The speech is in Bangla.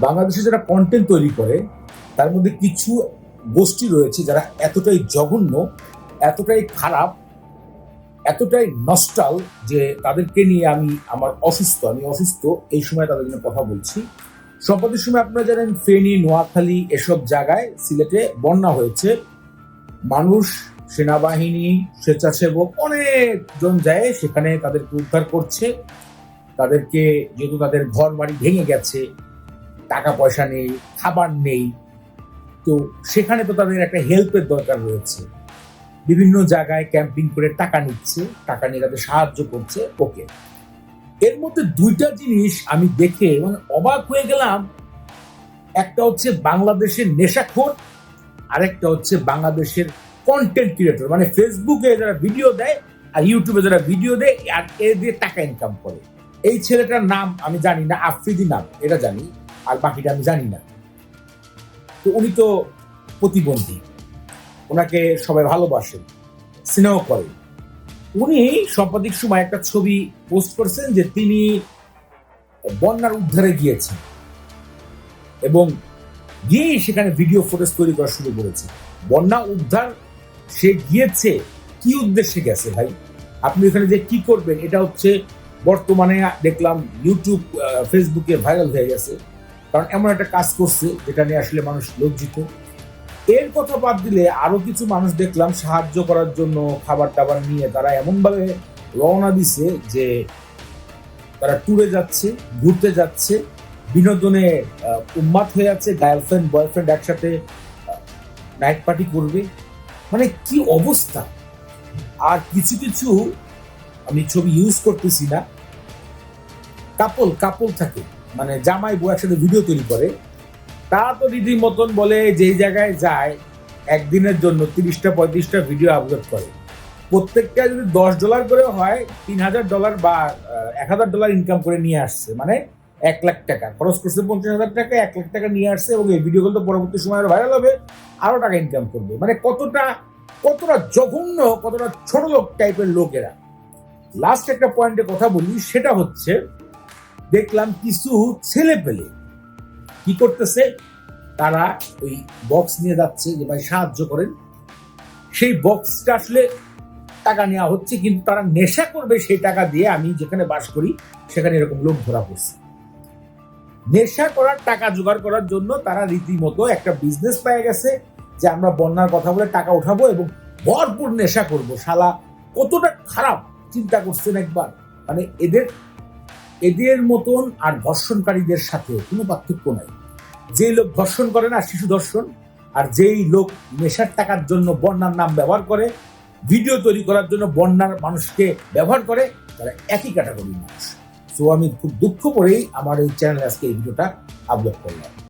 বাংলাদেশে যারা কন্টেন্ট তৈরি করে তার মধ্যে কিছু গোষ্ঠী রয়েছে যারা এতটাই জঘন্য, এতটাই খারাপ, এতটাই নস্টাল যে তাদেরকে নিয়ে আমি অসুস্থ এই সময় তাদের জন্য কথা বলছি। সম্প্রতি সময় আপনারা জানেন ফেনী, নোয়াখালী এসব জায়গায় সিলেটে বন্যা হয়েছে। মানুষ, সেনাবাহিনী, স্বেচ্ছাসেবক অনেকজন যায় সেখানে তাদেরকে উদ্ধার করছে। তাদেরকে, যেহেতু তাদের ঘর বাড়ি ভেঙে গেছে, টাকা পয়সা নেই, খাবার নেই, তো সেখানে তো তাদের একটা হেল্পের দরকার রয়েছে। বিভিন্ন জায়গায় ক্যাম্পিং করে টাকা নিচ্ছে, টাকা নিয়ে তাদের সাহায্য করছে। ওকে, এর মধ্যে দুইটা জিনিস আমি দেখে মানে অবাক হয়ে গেলাম। একটা হচ্ছে বাংলাদেশের নেশাখোর, আরেকটা হচ্ছে বাংলাদেশের কন্টেন্ট ক্রিয়েটর, মানে ফেসবুকে যারা ভিডিও দেয় আর ইউটিউবে যারা ভিডিও দেয় আর এ দিয়ে টাকা ইনকাম করে। এই ছেলেটার নাম আমি জানি না, আফ্রিদি নাম, এটা জানি, আর বাকিটা আমি জানি না। তো উনি তো প্রতিবন্ধী, ওনাকে সবাই ভালোবাসেন, স্নেহ করেন। উনি সাম্প্রতিক সময় একটা ছবি পোস্ট করছেন যে তিনি বন্যার উদ্ধারে গিয়েছেন এবং গিয়েই সেখানে ভিডিও ফুটেজ তৈরি করা শুরু করেছে। বন্যা উদ্ধার সে গিয়েছে, কি উদ্দেশ্যে গেছে ভাই? আপনি এখানে যে কি করবেন, এটা হচ্ছে বর্তমানে দেখলাম ইউটিউব, ফেসবুকে ভাইরাল হয়ে গেছে। কারণ এমন একটা কাজ করছে যেটা নিয়ে আসলে মানুষ লজ্জিত। এর কথা বাদ দিলে আরো কিছু মানুষ দেখলাম সাহায্য করার জন্য খাবার টাবার নিয়ে তারা এমনভাবে রওনা দিছে যে তারা ট্যুরে যাচ্ছে, ঘুরতে যাচ্ছে, বিনোদনে উন্মাদ হয়ে আছে, গার্লফ্রেন্ড বয়ফ্রেন্ড একসাথে নাইট পার্টি করবে। মানে কি অবস্থা! আর কিছু কিছু, আমি ছবি ইউজ করতেছি না, কাপল থাকে, মানে জামাই বউ একসাথে ভিডিও তৈরি করে। তারা তো দিদির মতন বলে যেই জায়গায় যায় একদিনের জন্য 30টা-35টা ভিডিও আপলোড করে। প্রত্যেকটা যদি $10 করে হয়, $3000 বা $1000 ইনকাম করে নিয়ে আসছে, মানে 1 লাখ টাকা খরচ করছে, 50,000 টাকা, 1 লাখ টাকা নিয়ে আসছে। এবং এই ভিডিওগুলো তো পরবর্তী সময় আরো ভাইরাল হবে, আরো টাকা ইনকাম করবে। মানে কতটা জঘন্য, কতটা ছোট লোক টাইপের লোকেরা। লাস্ট একটা পয়েন্টে কথা বলি, সেটা হচ্ছে দেখলাম কিছু ছেলে পেলে কি করতেছে, তারা ওই বক্স নিয়ে যাচ্ছে যে ভাই সাহায্য করেন। সেই বক্সটা আসলে টাকা নেওয়া হচ্ছে, কিন্তু তারা নেশা করবে সেই টাকা দিয়ে। আমি যেখানে বাস করি সেখানে এরকম লোক ধরা পড়ছে। নেশা করার টাকা জোগাড় করার জন্য তারা রীতিমতো একটা বিজনেস পেয়ে গেছে যে আমরা বন্যার কথা বলে টাকা উঠাবো এবং ভরপুর নেশা করব। শালা কতটা খারাপ, চিন্তা করছেন একবার? মানে এদের মতন আর ধর্ষণকারীদের সাথে কোনো পার্থক্য নাই। যে লোক ধর্ষণ করে না, শিশু ধর্ষণ, আর যেই লোক নেশার টাকার জন্য বন্যার নাম ব্যবহার করে, ভিডিও তৈরি করার জন্য বন্যার মানুষকে ব্যবহার করে, তারা একই ক্যাটাগরির মানুষ। সো আমি খুব দুঃখ করেই আমার এই চ্যানেলে আজকে এই ভিডিওটা আপলোড করলাম।